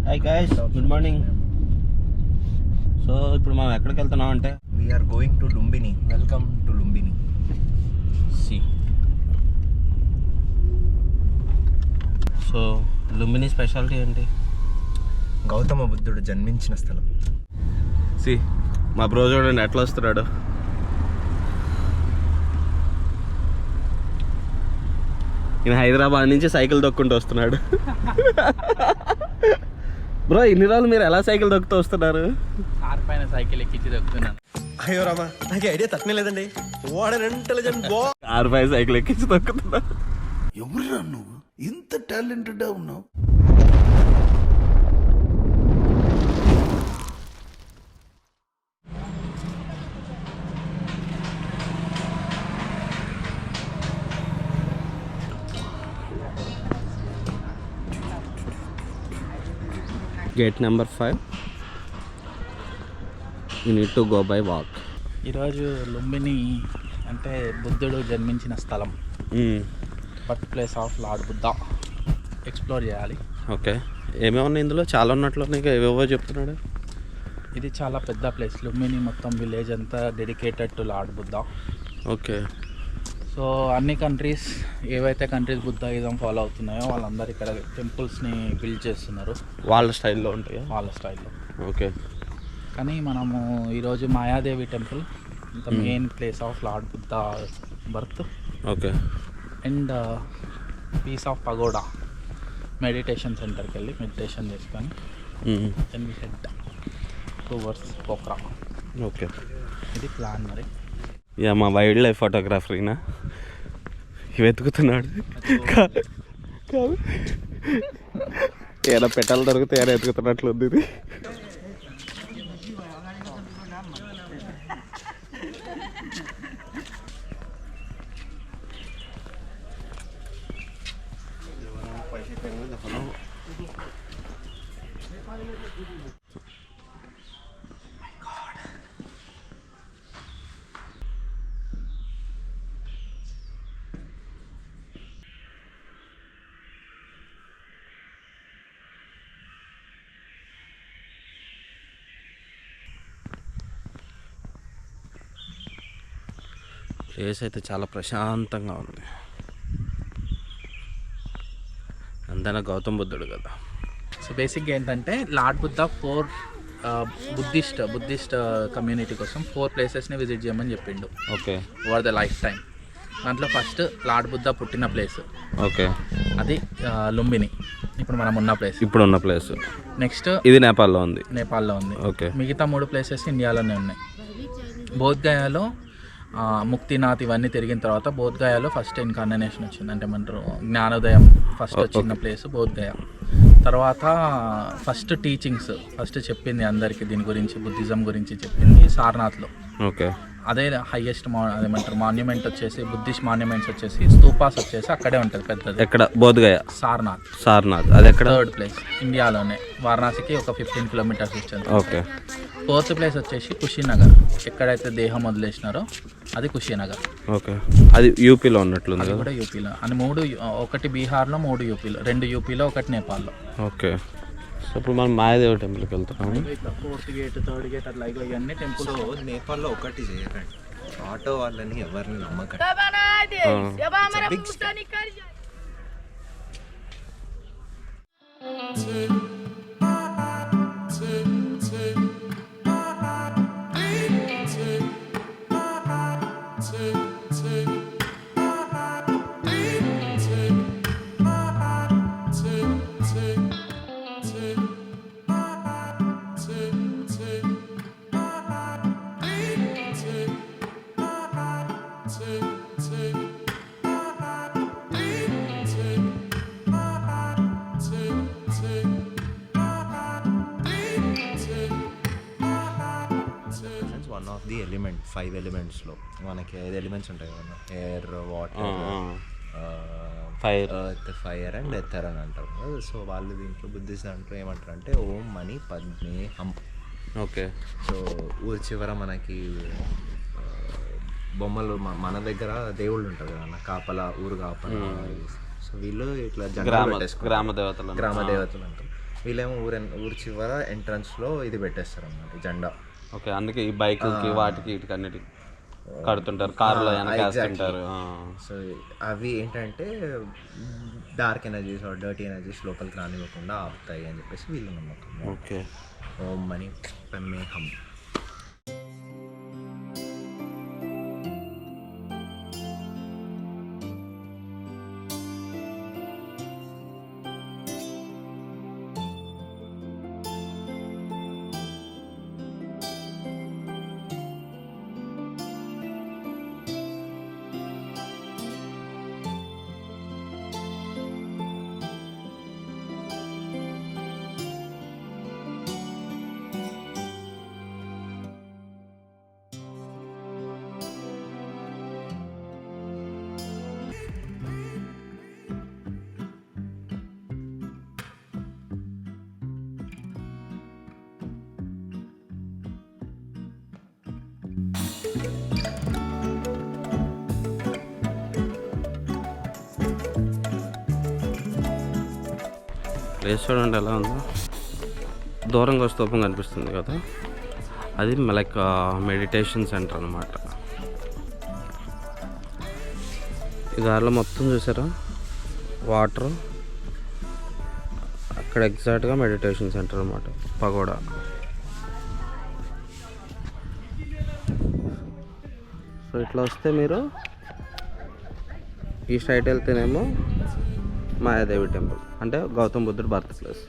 Hi guys, good morning. So ఇప్పుడు మనం ఎక్కడికి వెళ్తున్నాం అంటే we're going to Lumbini. Welcome to Lumbini. So Lumbini speciality ఏంటి? గౌతమ బుద్ధుడు జన్మించిన స్థలం. మా బ్రో చూడండి ఎట్లా వస్తున్నాడు. ఈయన హైదరాబాద్ నుంచి సైకిల్ దొక్కుంటూ వస్తున్నాడు. బ్రో ఇన్ని రోజులు మీరు ఎలా సైకిల్ దొక్కుతూ వస్తున్నారు? కార్ పైన సైకిల్ ఎక్కించి దొక్కుతున్నాను. అయ్యో రామా, నాకు ఐడియా తక్కువ లేదండి. What an intelligent boy. Car పైన సైకిల్ ఎక్కించి దొక్కుతున్నా. ఎవరురా నువ్వు ఇంత టాలెంటెడ్ ఉన్నావు? Gate number 5. You need to go by walk. ఈరోజు లుంబిని అంటే బుద్ధుడు జన్మించిన స్థలం, birth place of lord Buddha explore చేయాలి. ఓకే, ఏమేమి ఉన్నాయి ఇందులో? చాలా ఉన్నట్లు ఉన్నాయి, ఏవేవో చెప్తున్నాడు. ఇది చాలా పెద్ద ప్లేస్. లుంబిని మొత్తం విలేజ్ అంతా dedicated to lord Buddha. Okay, so అన్ని కంట్రీస్ ఏవైతే కంట్రీస్ బుద్ధాయిజం ఫాలో అవుతున్నాయో వాళ్ళందరూ ఇక్కడ టెంపుల్స్ని బిల్డ్ చేస్తున్నారు వాళ్ళ స్టైల్లో ఉంటాయి, వాళ్ళ స్టైల్లో. ఓకే, కానీ మనము ఈరోజు Mayadevi temple, the main place of lord Buddha birth, okay, and peace of pagoda meditation సెంటర్కి వెళ్ళి మెడిటేషన్ చేసుకొని then we head towards Pokhara. Okay, ఇది ప్లాన్. మరి యా, మా వైల్డ్ లైఫ్ ఫోటోగ్రాఫర్ ఈయన వెతుకుతున్నాడు. కాదు, ఏదో పెట్టాలి దొరికితే ఏదో వెతుకుతున్నట్లు ఉంది ఇది. ప్లేస్ అయితే చాలా ప్రశాంతంగా ఉంది. అంతేనా, గౌతమ్ బుద్ధుడు కదా. సో బేసిక్గా ఏంటంటే లార్డ్ బుద్ధ 4 బుద్ధిస్ట్ కమ్యూనిటీ కోసం 4 ప్లేసెస్ని విజిట్ చేయమని చెప్పిండు. Okay, over the life time. దాంట్లో ఫస్ట్ లార్డ్ బుద్ధ పుట్టిన ప్లేస్, ఓకే, అది లుంబిని, ఇప్పుడు మనం ఉన్న ప్లేస్. ఇప్పుడు ఉన్న ప్లేస్. నెక్స్ట్ ఇది నేపాల్లో ఉంది. నేపాల్లో ఉంది. ఓకే, మిగతా 3 ప్లేసెస్ ఇండియాలోనే ఉన్నాయి. బోధ్గయాలో ముక్తినాథ్ ఇవన్నీ తిరిగిన తర్వాత బోధ్గయాలో ఫస్ట్ ఇన్కార్ననేషన్ వచ్చింది, అంటే ఏమంటారు జ్ఞానోదయం ఫస్ట్ వచ్చిన ప్లేస్ బోధ్గయ. తర్వాత ఫస్ట్ టీచింగ్స్ ఫస్ట్ చెప్పింది అందరికీ దీని గురించి, బుద్ధిజం గురించి చెప్పింది సారనాథ్లో. ఓకే, అదే హైయెస్ట్ అదేమంటారు మాన్యుమెంట్ వచ్చేసి, బుద్ధిస్ట్ మాన్యుమెంట్స్ వచ్చేసి స్తూపాస్ వచ్చేసి అక్కడే ఉంటుంది పెద్దది. ఎక్కడ? బోధ్గయ, సారనాథ్ అది ఎక్కడ? 3rd ప్లేస్ ఇండియాలోనే, వారణాసికి ఒక 15 kilometres distance. Okay, 4th place వచ్చేసి కుషీనగర్, ఎక్కడైతే దేహం వదిలేసినారో అది కుషీనగర్. ఓకే, అది యూపీలో ఉన్నట్లుంది అది కదా. కూడా యూపీలో. అని 3, ఒకటి బీహార్లో, 3 యూపీలో, 2 యూపీలో, 1 నేపాల్లో. ఓకే, సో ఇప్పుడు మనం మాయాదేవి టెంపుల్కి వెళ్తున్నాము. 4th గేట్, 3rd గేట్ అట్లా ఇవన్నీ టెంపుల్. నేపాల్లో ఒకటి చేయకండి, ఆటో వాళ్ళని ఎవరిని నమ్మకండి. వన్ ఆఫ్ ది ఎలిమెంట్ 5 ఎలిమెంట్స్లో మనకి 5 ఎలిమెంట్స్ ఉంటాయి కదా, air, water, fire and Ather అని అంటారు. సో వాళ్ళు దీంట్లో బుద్ధిస్ట్ దాంట్లో ఏమంటారు అంటే ఓం మణి పద్మే హం. ఓకే, సో ఊరి చివర మనకి బొమ్మలు మన దగ్గర దేవుళ్ళు ఉంటారు కదా, కాపల ఊరు కాపల. సో వీళ్ళు ఇట్లా గ్రామ దేవతలు అంటారు. వీళ్ళేమో ఊరు చివర ఎంట్రన్స్లో ఇది పెట్టేస్తారు అన్నమాట, జెండా. ఓకే, అందుకే ఈ బైక్కి వాటికి వీటికి అన్నిటికి కడుతుంటారు, కారులో వెనకేస్తుంటారు. సో అవి ఏంటంటే డార్క్ ఎనర్జీస్ డర్టీ ఎనర్జీస్ లోపలికి రానివ్వకుండా ఆపుతాయి అని చెప్పేసి వీళ్ళు నమ్మకం. ఓకే. ఓం మనీ పెమ్మే హమ్. ప్లేస్ చూడండి ఎలా ఉందో, దూరంగా స్తూపం కనిపిస్తుంది కదా, అది లైక్ మెడిటేషన్ సెంటర్ అనమాట. ఈ దారిలో మొత్తం చూసారా వాటర్, అక్కడ ఎగ్జాక్ట్గా మెడిటేషన్ సెంటర్ అనమాట, పగోడా. సో ఇట్లా వస్తే మీరు ఈ స్ట్రైట్ వెళ్తేనేమో మాయాదేవి టెంపుల్, అంటే గౌతమ్ బుద్ధుడు బర్త్ ప్లేస్.